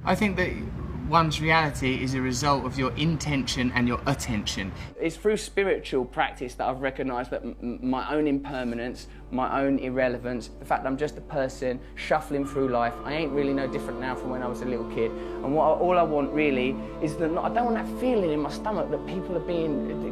I think that one's reality is a result of your intention and your attention. It's through spiritual practice that I've recognised that my own impermanence, my own irrelevance, the fact that I'm just a person shuffling through life, I ain't really no different now from when I was a little kid. And all I want really is that I don't want that feeling in my stomach that people are being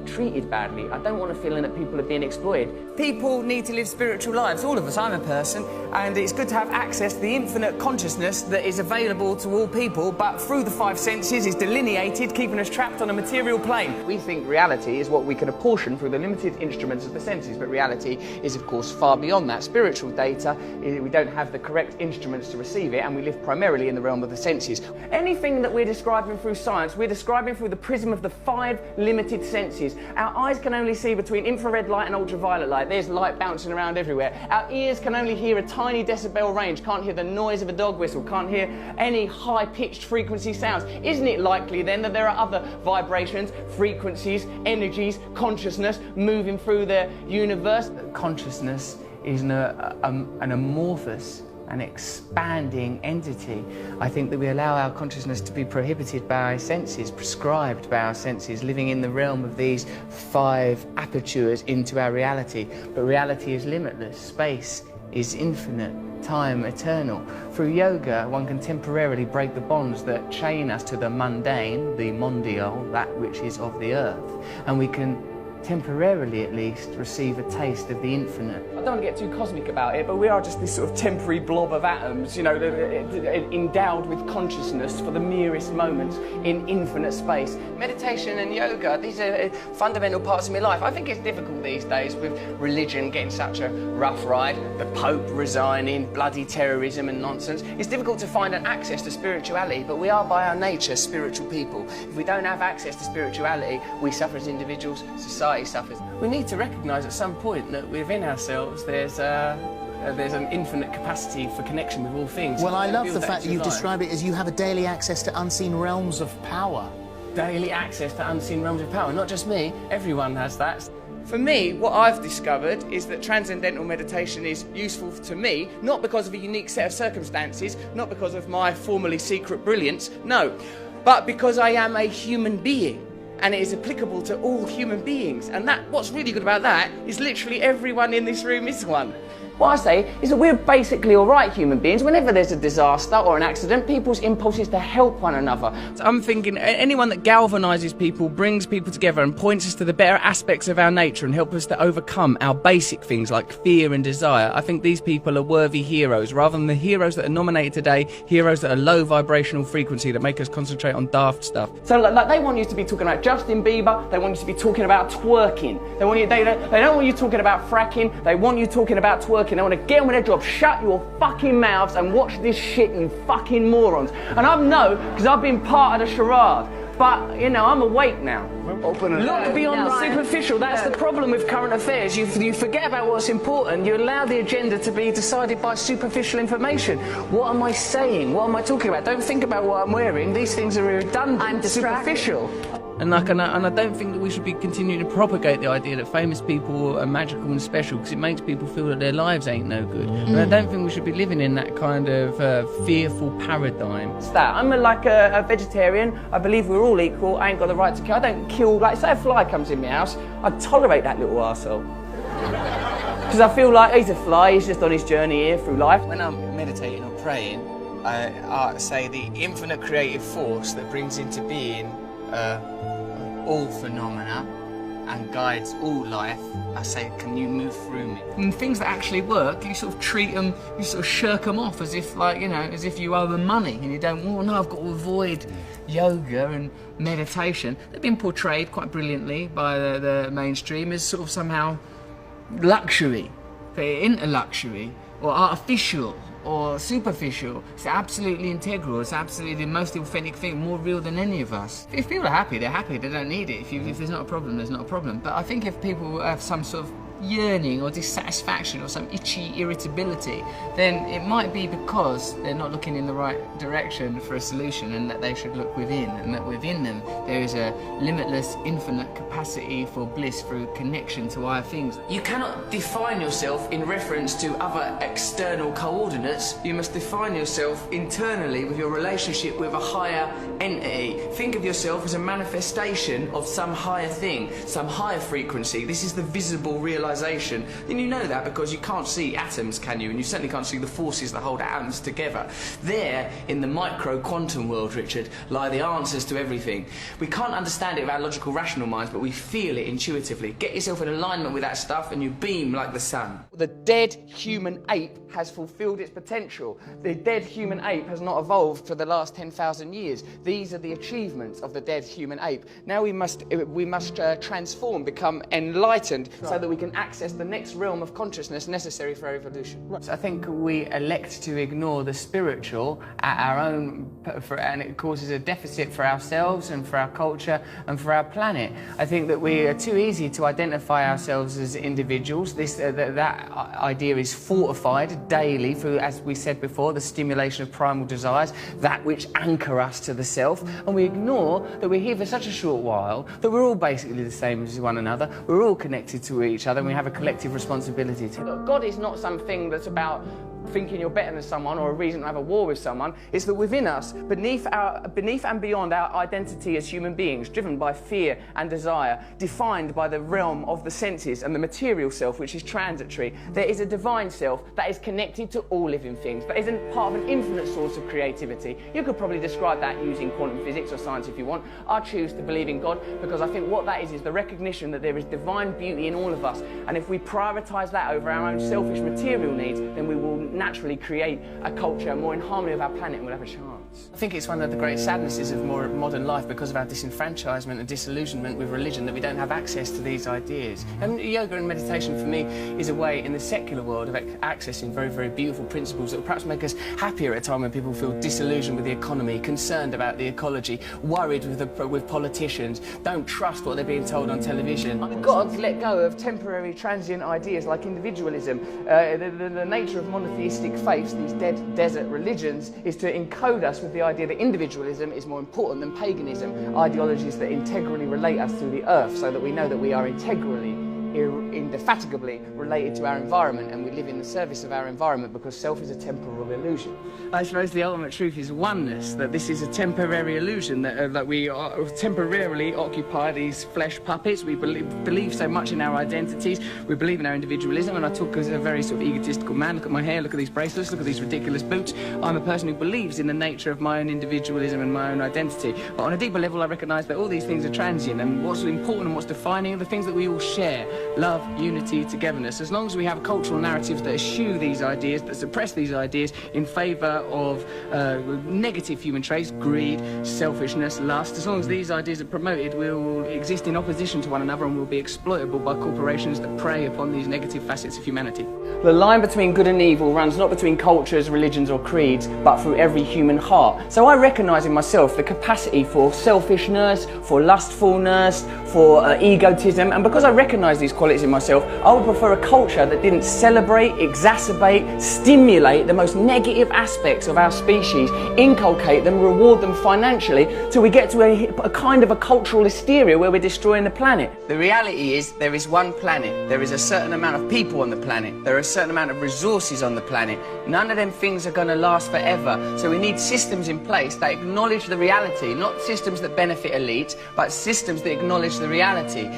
treated badly. I don't want a feeling that people are being exploited. People need to live spiritual lives, all of us. I'm a person, and it's good to have access to the infinite consciousness that is available to all people, but through the five senses is delineated, keeping us trapped on a material plane. We think reality is what we can apportion through the limited instruments of the senses, but reality is of course far beyond that. Spiritual data, we don't have the correct instruments to receive it, and we live primarily in the realm of the senses. Anything that we're describing through science, we're describing through the prism of the five limited senses. Our eyes can only see between infrared light and ultraviolet light. There's light bouncing around everywhere. Our ears can only hear a tiny decibel range, can't hear the noise of a dog whistle, can't hear any high-pitched frequency sounds. Isn't it likely then that there are other vibrations, frequencies, energies, consciousness moving through the universe? Consciousness is an amorphous and expanding entity. I think that we allow our consciousness to be prohibited by our senses, prescribed by our senses, living in the realm of these five apertures into our reality. But reality is limitless, space is infinite, time eternal. Through yoga, one can temporarily break the bonds that chain us to the mundane, the mondial, that which is of the earth, and we can temporarily at least receive a taste of the infinite. I don't want to get too cosmic about it, but we are just this sort of temporary blob of atoms, you know, endowed with consciousness for the merest moments in infinite space. Meditation and yoga, these are fundamental parts of my life. I think it's difficult these days with religion getting such a rough ride, the Pope resigning, bloody terrorism and nonsense. It's difficult to find an access to spirituality, but we are by our nature spiritual people. If we don't have access to spirituality, we suffer as individuals, society suffers. We need to recognise at some point that within ourselves there's an infinite capacity for connection with all things. Well, I love the fact that you've described it as you have a daily access to unseen realms of power. Daily access to unseen realms of power. Not just me, everyone has that. For me, what I've discovered is that transcendental meditation is useful to me, not because of a unique set of circumstances, not because of my formerly secret brilliance, no, but because I am a human being. And it is applicable to all human beings. And what's really good about that is literally everyone in this room is one. What I say is that we're basically all right human beings. Whenever there's a disaster or an accident, people's impulse is to help one another. So I'm thinking anyone that galvanises people, brings people together and points us to the better aspects of our nature and help us to overcome our basic things like fear and desire, I think these people are worthy heroes, rather than the heroes that are nominated today, heroes that are low vibrational frequency that make us concentrate on daft stuff. So like they want you to be talking about Justin Bieber, they want you to be talking about twerking, they don't want you talking about fracking, they want you talking about twerking. They want to get on with their job, shut your fucking mouths and watch this shit, you fucking morons. And I know, because I've been part of the charade. But, you know, I'm awake now. Look beyond the superficial. That's the problem with current affairs. You forget about what's important. You allow the agenda to be decided by superficial information. What am I saying? What am I talking about? Don't think about what I'm wearing. These things are redundant. I'm superficial. And I don't think that we should be continuing to propagate the idea that famous people are magical and special, because it makes people feel that their lives ain't no good. And I don't think we should be living in that kind of fearful paradigm. It's that. I'm like a vegetarian. I believe we're all equal. I ain't got the right to kill. I don't kill, like, say a fly comes in my house, I'd tolerate that little arsehole. Because I feel like he's a fly, he's just on his journey here through life. When I'm meditating or praying, I say the infinite creative force that brings into being all phenomena and guides all life, I say, can you move through me? And things that actually work, you sort of treat them, you sort of shirk them off as if, like, you know, as if you owe them money and you don't, oh no, I've got to avoid yoga and meditation. They've been portrayed quite brilliantly by the mainstream as sort of somehow luxury, into luxury, or artificial, or superficial. It's absolutely integral. It's absolutely the most authentic thing, more real than any of us. If people are happy, they're happy. They don't need it. If there's not a problem, there's not a problem. But I think if people have some sort of yearning or dissatisfaction or some itchy irritability, then it might be because they're not looking in the right direction for a solution, and that they should look within, and that within them there is a limitless, infinite capacity for bliss through connection to higher things. You cannot define yourself in reference to other external coordinates. You must define yourself internally with your relationship with a higher entity. Think of yourself as a manifestation of some higher thing, some higher frequency. This is the visible realization. And you know that because you can't see atoms, can you? And you certainly can't see the forces that hold atoms together. There, in the micro quantum world, Richard, lie the answers to everything. We can't understand it with our logical, rational minds, but we feel it intuitively. Get yourself in alignment with that stuff and you beam like the sun. The dead human ape has fulfilled its potential. The dead human ape has not evolved for the last 10,000 years. These are the achievements of the dead human ape. Now we must transform, become enlightened, so that we can access the next realm of consciousness necessary for our evolution. So I think we elect to ignore the spiritual at our own, and it causes a deficit for ourselves and for our culture and for our planet. I think that we are too easy to identify ourselves as individuals. That idea is fortified daily through, as we said before, the stimulation of primal desires, that which anchor us to the self, and we ignore that we're here for such a short while, that we're all basically the same as one another, we're all connected to each other, and we have a collective responsibility to. God is not something that's about thinking you're better than someone or a reason to have a war with someone. It's that within us, beneath and beyond our identity as human beings, driven by fear and desire, defined by the realm of the senses and the material self, which is transitory, there is a divine self that is connected to all living things, that is part of an infinite source of creativity. You could probably describe that using quantum physics or science if you want. I choose to believe in God because I think what that is the recognition that there is divine beauty in all of us, and if we prioritise that over our own selfish material needs, then we will naturally create a culture more in harmony with our planet, and we'll have a chance. I think it's one of the great sadnesses of modern life, because of our disenfranchisement and disillusionment with religion, that we don't have access to these ideas. And yoga and meditation for me is a way in the secular world of accessing very, very beautiful principles that will perhaps make us happier at a time when people feel disillusioned with the economy, concerned about the ecology, worried with politicians, don't trust what they're being told on television. We've got to let go of temporary, transient ideas like individualism. The nature of monotheistic faiths, these dead desert religions, is to encode us with the idea that individualism is more important than paganism, ideologies that integrally relate us to the earth, so that we know that we are integrally, indefatigably related to our environment, and we live in the service of our environment, because self is a temporal illusion. I suppose the ultimate truth is oneness, that this is a temporary illusion, that we temporarily occupy these flesh puppets. We believe so much in our identities, we believe in our individualism, and I talk as a very sort of egotistical man. Look at my hair, look at these bracelets, look at these ridiculous boots. I'm a person who believes in the nature of my own individualism and my own identity, but on a deeper level I recognise that all these things are transient, and what's important and what's defining are the things that we all share: love, unity, togetherness. As long as we have cultural narratives that eschew these ideas, that suppress these ideas in favour of negative human traits, greed, selfishness, lust, as long as these ideas are promoted, we will exist in opposition to one another and will be exploitable by corporations that prey upon these negative facets of humanity. The line between good and evil runs not between cultures, religions or creeds, but through every human heart. So I recognise in myself the capacity for selfishness, for lustfulness, for egotism, and because I recognise these qualities in myself, I would prefer a culture that didn't celebrate, exacerbate, stimulate the most negative aspects of our species, inculcate them, reward them financially, till we get to a kind of a cultural hysteria where we're destroying the planet. The reality is there is one planet, there is a certain amount of people on the planet, there are a certain amount of resources on the planet. None of them things are going to last forever, so we need systems in place that acknowledge the reality, not systems that benefit elites, but systems that acknowledge the reality.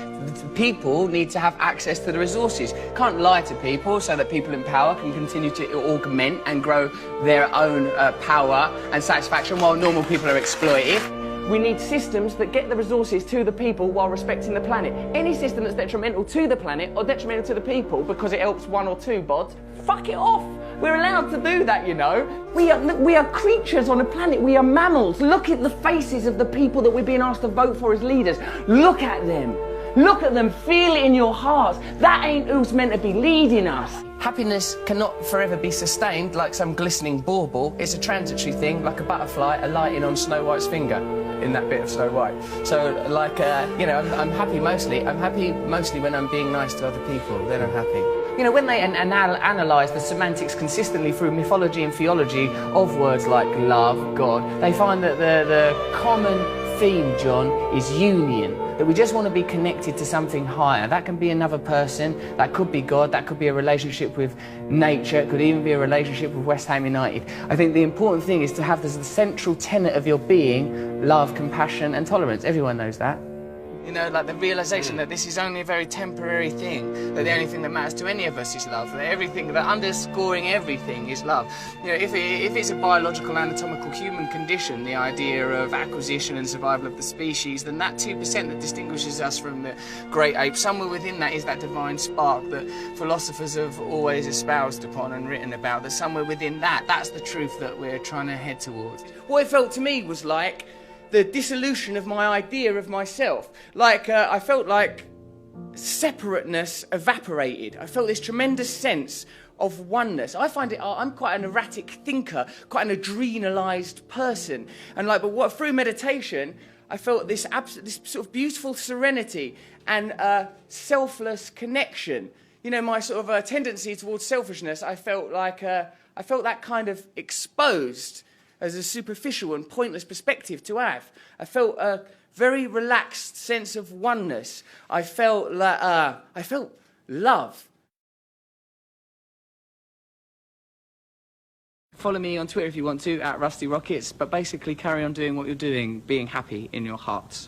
People need to have access to the resources. Can't lie to people so that people in power can continue to augment and grow their own power and satisfaction while normal people are exploited. We need systems that get the resources to the people while respecting the planet. Any system that's detrimental to the planet or detrimental to the people because it helps one or two bods, fuck it off. We're allowed to do that, you know. We are creatures on a planet. We are mammals. Look at the faces of the people that we're being asked to vote for as leaders. Look at them. Look at them. Feel it in your hearts. That ain't who's meant to be leading us. Happiness cannot forever be sustained like some glistening bauble. It's a transitory thing, like a butterfly alighting on Snow White's finger in that bit of Snow White. So, like, you know, I'm happy mostly. I'm happy mostly when I'm being nice to other people. Then I'm happy. You know, when they analyse the semantics consistently through mythology and theology of words like love, God, they find that the common theme, John, is union. That we just want to be connected to something higher. That can be another person, that could be God, that could be a relationship with nature, it could even be a relationship with West Ham United. I think the important thing is to have the central tenet of your being, love, compassion and tolerance. Everyone knows that. You know, like the realisation that this is only a very temporary thing, that the only thing that matters to any of us is love, that everything, that underscoring everything is love. You know, if it's a biological, anatomical human condition, the idea of acquisition and survival of the species, then that 2% that distinguishes us from the great apes, somewhere within that is that divine spark that philosophers have always espoused upon and written about, that somewhere within that, that's the truth that we're trying to head towards. What it felt to me was like the dissolution of my idea of myself. Like, I felt like separateness evaporated. I felt this tremendous sense of oneness. I find it, I'm quite an erratic thinker, quite an adrenalised person. And like, but what, through meditation, I felt this sort of beautiful serenity and selfless connection. You know, my sort of tendency towards selfishness, I felt like, I felt that kind of exposed as a superficial and pointless perspective to have. I felt a very relaxed sense of oneness. I felt love. Follow me on Twitter if you want to, @RustyRockets, but basically carry on doing what you're doing, being happy in your hearts.